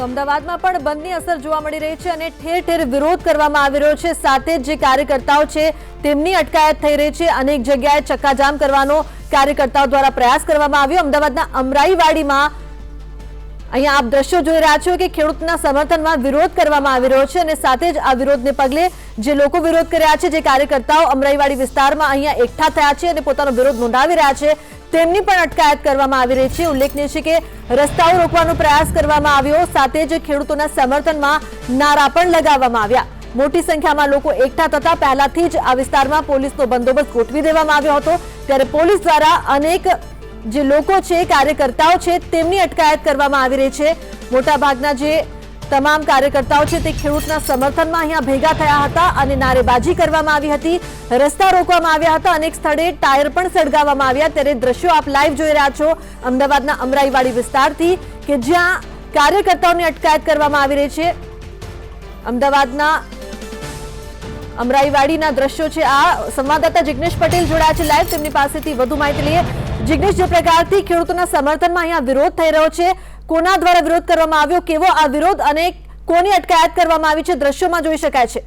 તો અમદાવાદમાં પણ બંધની અસર જોવા મળી રહી છે અને ઠેર ઠેર વિરોધ કરવામાં આવી રહ્યો છે। સાથે જ જે કાર્યકર્તાઓ છે તેમની અટકાયત થઈ રહી છે। અનેક જગ્યાએ ચક્કાજામ કરવાનો કાર્યકર્તાઓ દ્વારા પ્રયાસ કરવામાં આવ્યો। અમદાવાદના અમરાઈવાડીમાં અહીંયા આપ દ્રશ્યો જોઈ રહ્યા છો કે ખેડૂતના સમર્થનમાં વિરોધ કરવામાં આવી રહ્યો છે અને સાથે જ આ વિરોધને પગલે જે લોકો વિરોધ કરી રહ્યા છે, જે કાર્યકર્તાઓ અમરાઈવાડી વિસ્તારમાં અહીંયા એકઠા થયા છે અને પોતાનો વિરોધ નોંધાવી રહ્યા છે, તેમની પણ અટકાયત કરવામાં આવી રહી છે। ઉલ્લેખનીય છે કે રસ્તાઓ રોકવાનો પ્રયાસ કરવામાં આવ્યો, સાથે જ ખેડૂતોના સમર્થનમાં નારા પણ લગાવવામાં આવ્યા। મોટી સંખ્યામાં લોકો એકઠા થતા પહેલાથી જ આ વિસ્તારમાં પોલીસનો બંદોબસ્ત ગોઠવી દેવામાં આવ્યો હતો, ત્યારે પોલીસ દ્વારા અનેક જે લોકો છે, કાર્યકર્તાઓ છે, તેમની અટકાયત કરવામાં આવી રહી છે। મોટાભાગના જે તમામ કાર્યકર્તાઓ છે તે ખેડૂતના સમર્થનમાં અહીંયા ભેગા થયા હતા અને નારેબાજી કરવામાં આવી હતી, રસ્તા રોકવામાં આવ્યા હતા, અનેક સ્થળે ટાયર પણ સળગાવવામાં આવ્યા। ત્યારે દ્રશ્યો આપ લાઈવ જોઈ રહ્યા છો અમદાવાદના અમરાઈવાડી વિસ્તારથી કે જ્યાં કાર્યકર્તાઓની અટકાયત કરવામાં આવી રહી છે। અમદાવાદના અમરાઈવાડીના દ્રશ્યો છે આ। સંવાદદાતા જિગ્નેશ પટેલ જોડાયા છે લાઈવ, તેમની પાસેથી વધુ માહિતી લઈએ। જિગ્નેશ, જે પ્રકારથી ખેડૂતોના સમર્થનમાં અહીંયા વિરોધ થઈ રહ્યો છે, કોના દ્વારા વિરોધ કરવામાં આવ્યો, કેવો આ વિરોધ અને કોની અટકાયત કરવામાં આવી છે, દ્રશ્યોમાં જોઈ શકાય છે।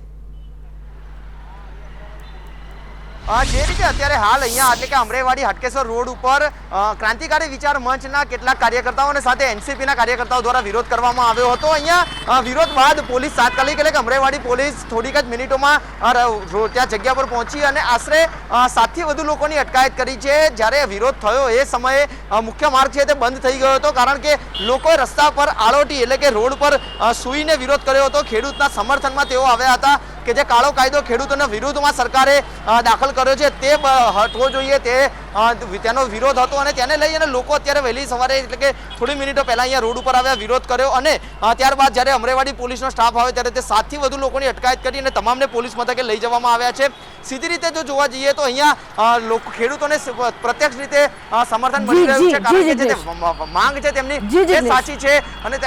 જે રીતે અત્યારે હાલ અહીંયા એટલે કે અમરાઈવાડી હાટકેશ્વર રોડ ઉપર ક્રાંતિકારી વિચાર મંચના કેટલાક કાર્યકર્તાઓ અને સાથે એનસીપીના કાર્યકર્તાઓ દ્વારા વિરોધ કરવામાં આવ્યો હતો। અહીંયા વિરોધ બાદ પોલીસ તાત્કાલિક એટલે કે અમરાઈવાડી પોલીસ થોડીક જ મિનિટોમાં ત્યાં જગ્યા પર પહોંચી અને આશરે 7થી વધુ લોકોની અટકાયત કરી છે। જ્યારે વિરોધ થયો એ સમયે મુખ્ય માર્ગ છે તે બંધ થઈ ગયો હતો, કારણ કે લોકોએ રસ્તા પર આળોટી એટલે કે રોડ પર સૂઈને વિરોધ કર્યો હતો। ખેડૂતના સમર્થનમાં તેઓ આવ્યા હતા કે જે કાળો કાયદો ખેડૂતોના વિરુદ્ધમાં સરકારે દાખલ કર્યો છે તે હટવો જોઈએ, તેનો વિરોધ હતો અને તેને લઈ અને લોકો અત્યારે વહેલી સવારે એટલે કે થોડી મિનિટો પહેલા અહીંયા રોડ ઉપર આવ્યા, વિરોધ કર્યો અને ત્યારબાદ જ્યારે અમરાઈવાડી પોલીસનો સ્ટાફ આવે ત્યારે તે 7થી વધુ લોકોની અટકાયત કરી અને તમામને પોલીસ મથકે લઈ જવામાં આવ્યા છે। સીધી રીતે જો જોવા જઈએ તો અહીંયા લોકો ખેડૂતોને પ્રત્યક્ષ રીતે સમર્થન મળી રહ્યું છે, કારણ કે જે માંગ છે તેમની એ સાચી છે। અને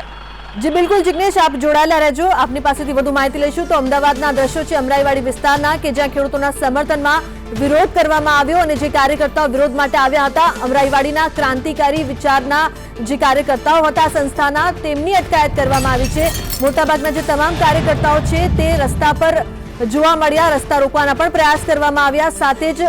જી બિલકુલ જિગ્નેશ, આપ જોડાયેલા રહેજો, આપની પાસેથી વધુ માહિતી લઈશું। તો અમદાવાદના દ્રશ્યો છે અમરાઈવાડી વિસ્તારના કે જ્યાં ખેડૂતોના સમર્થનમાં વિરોધ કરવામાં આવ્યો અને જે કાર્યકર્તાઓ વિરોધ માટે આવ્યા હતા, અમરાઈવાડીના ક્રાંતિકારી વિચારના જે કાર્યકર્તાઓ હતા સંસ્થાના, તેમની અટકાયત કરવામાં આવી છે। મોટાભાગના જે તમામ કાર્યકર્તાઓ છે તે રસ્તા પર જોવા મળ્યા, રસ્તા રોકવાના પણ પ્રયાસ કરવામાં આવ્યા, સાથે જ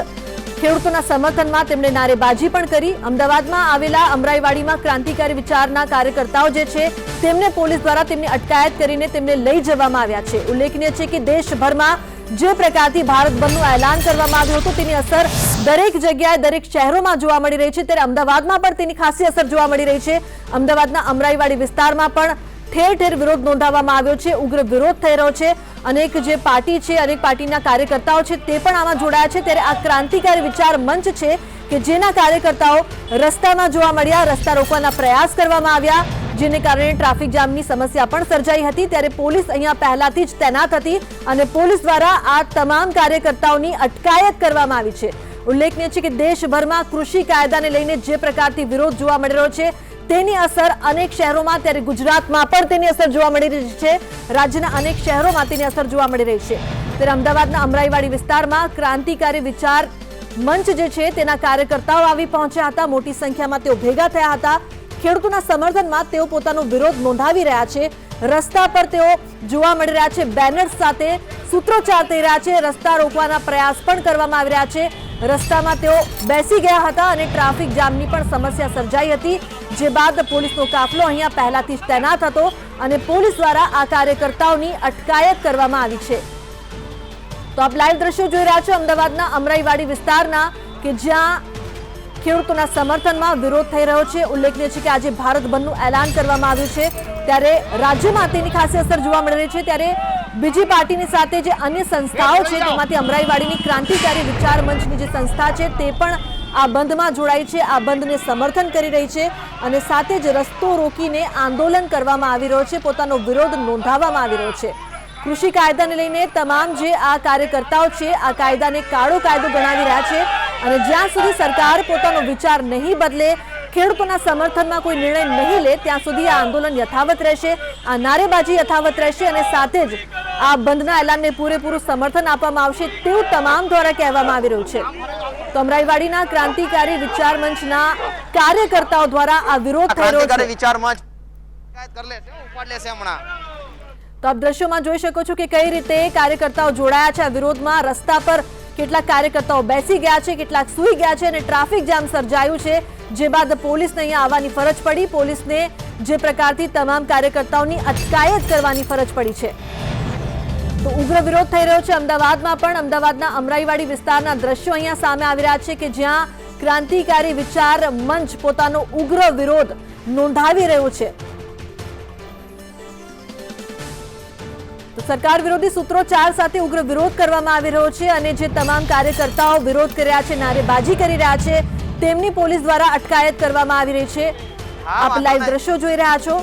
ખેડૂતોના સમર્થનમાં તેમણે નારેબાજી પણ કરી। અમદાવાદમાં આવેલા અમરાઈવાડીમાં ક્રાંતિકારી વિચારના કાર્યકર્તાઓ જે છે તેમને પોલીસ દ્વારા તેમની અટકાયત કરીને તેમને લઈ જવામાં આવ્યા છે। ઉલ્લેખનીય છે કે દેશભરમાં જે પ્રકારથી ભારત બંધનું એલાન કરવામાં આવ્યું હતું તેની અસર દરેક જગ્યાએ, દરેક શહેરોમાં જોવા મળી રહી છે, ત્યારે અમદાવાદમાં પણ તેની ખાસી અસર જોવા મળી રહી છે। અમદાવાદના અમરાઈવાડી વિસ્તારમાં પણ ઠેર ઠેર વિરોધ નોંધાવવામાં આવ્યો છે, ઉગ્ર વિરોધ થઈ રહ્યો છે। અનેક જે પાર્ટી છે, અનેક પાર્ટીના કાર્યકર્તાઓ છે તે પણ આમાં જોડાયા છે, ત્યારે આ ક્રાંતિકારી વિચાર મંચ છે કે જેના કાર્યકર્તાઓ રસ્તામાં જોવા મળ્યા, રસ્તા રોકવાના પ્રયાસ કરવામાં આવ્યા, જેને કારણે ટ્રાફિક જામની સમસ્યા પણ સર્જાઈ હતી। ત્યારે પોલીસ અહીંયા પહેલાથી જ તૈનાત હતી અને પોલીસ દ્વારા આ તમામ કાર્યકર્તાઓની અટકાયત કરવામાં આવી છે। ઉલ્લેખનીય છે કે દેશભરમાં કૃષિ કાયદાને લઈને જે પ્રકારથી વિરોધ જોવા મળી રહ્યો છે તેની અસર અનેક શહેરોમાં, ત્યારે ગુજરાતમાં પણ તેની અસર જોવા મળી રહી છે, રાજ્યના અનેક શહેરોમાં તેની અસર જોવા મળી રહી છે। ત્યારે અમદાવાદના અમરાઈવાડી વિસ્તારમાં ક્રાંતિકારી વિચાર મંચ જે છે તેના કાર્યકર્તાઓ આવી પહોંચ્યા હતા, મોટી સંખ્યામાં તેઓ ભેગા થયા હતા, ખેડૂતોના સમર્થનમાં તેઓ પોતાનો વિરોધ નોંધાવી રહ્યા છે, રસ્તા પર તેઓ જોવા મળી રહ્યા છે, બેનર્સ સાથે સૂત્રોચ્ચાર થઈ રહ્યા છે, રસ્તા રોકવાના પ્રયાસ પણ કરવામાં આવી રહ્યા છે, રસ્તામાં તેઓ બેસી ગયા હતા અને ટ્રાફિક જામની પણ સમસ્યા સર્જાઈ હતી, જે બાદ પોલીસનો કાફલો અહીંયા પહેલાથી જ તૈનાત હતો અને પોલીસ દ્વારા આ કાર્યકર્તાઓની અટકાયત કરવામાં આવી છે। તો આપ લાઈવ દ્રશ્યો જોઈ રહ્યા છો અમદાવાદના અમરાઈવાડી વિસ્તારના કે જ્યાં ખેડૂતોના સમર્થનમાં વિરોધ થઈ રહ્યો છે। ઉલ્લેખનીય છે કે આજે ભારત બંધનું એલાન કરવામાં આવ્યું છે, ત્યારે રાજ્યમાં તેની ખાસી અસર જોવા મળી રહી છે। ત્યારે બીજી પાર્ટીની સાથે જે અન્ય સંસ્થાઓ છે તેમાંથી અમરાઈવાડીની ક્રાંતિકારી વિચાર મંચની જે સંસ્થા છે તે પણ આ બંધમાં જોડાઈ છે, આ બંધને સમર્થન કરી રહી છે અને સાથે જ રસ્તો રોકીને આંદોલન કરવામાં આવી રહ્યો છે, પોતાનો વિરોધ નોંધાવવામાં આવી રહ્યો છે। કૃષિ કાયદાને લઈને તમામ જે આ કાર્યકર્તાઓ છે આ કાયદાને કાળો કાયદો ગણાવી રહ્યા છે અને જ્યાં સુધી સરકાર પોતાનો વિચાર નહીં બદલે, ખેડૂતોના સમર્થનમાં કોઈ નિર્ણય નહીં લે, ત્યાં સુધી આ આંદોલન યથાવત રહેશે, આ નારેબાજી યથાવત રહેશે અને સાથે જ આ બંધના એલાનને પૂરેપૂરું સમર્થન આપવામાં આવશે તેવું તમામ દ્વારા કહેવામાં આવી રહ્યું છે। તો અમરાઈવાડીના ક્રાંતિકારી વિચાર મંચના કાર્યકર્તાઓ દ્વારા આ વિરોધ થઈ રહ્યો છે। વિચાર મંચ અટકાયત કરી લેશે, ઉપાડ લેશે હમણાં. તો આપ દ્રશ્યોમાં જોઈ શકો છો કે કઈ રીતે કાર્યકર્તાઓ જોડાયા છે આ વિરોધમાં. રસ્તા પર કેટલાક કાર્યકર્તાઓ બેસી ગયા છે, કેટલાક સૂઈ ગયા છે અને ટ્રાફિક જામ સર્જાયું છે, જે બાદ પોલીસને અહીંયા આવવાની ફરજ પડી. પોલીસને જે પ્રકારથી તમામ કાર્યકર્તાઓની અટકાયત કરવાની ફરજ પડી છે. તો ઉગ્ર વિરોધ થઈ રહ્યો છે અમદાવાદમાં પણ. અમદાવાદના અમરાઈવાડી વિસ્તારના દ્રશ્યો અહીંયા સામે આવી રહ્યા છે કે જ્યાં ક્રાંતિકારી વિચાર મંચ પોતાનો ઉગ્ર વિરોધ નોંધાવી રહ્યો છે. તો સરકાર વિરોધી સૂત્રોચ્ચાર સાથે ઉગ્ર વિરોધ કરવામાં આવી રહ્યો છે અને જે તમામ કાર્યકર્તાઓ વિરોધ કરી રહ્યા છે, નારેબાજી કરી રહ્યા છે, તેમની પોલીસ દ્વારા અટકાયત કરવામાં આવી રહી છે. આપ લાઈવ દ્રશ્યો જોઈ રહ્યા છો.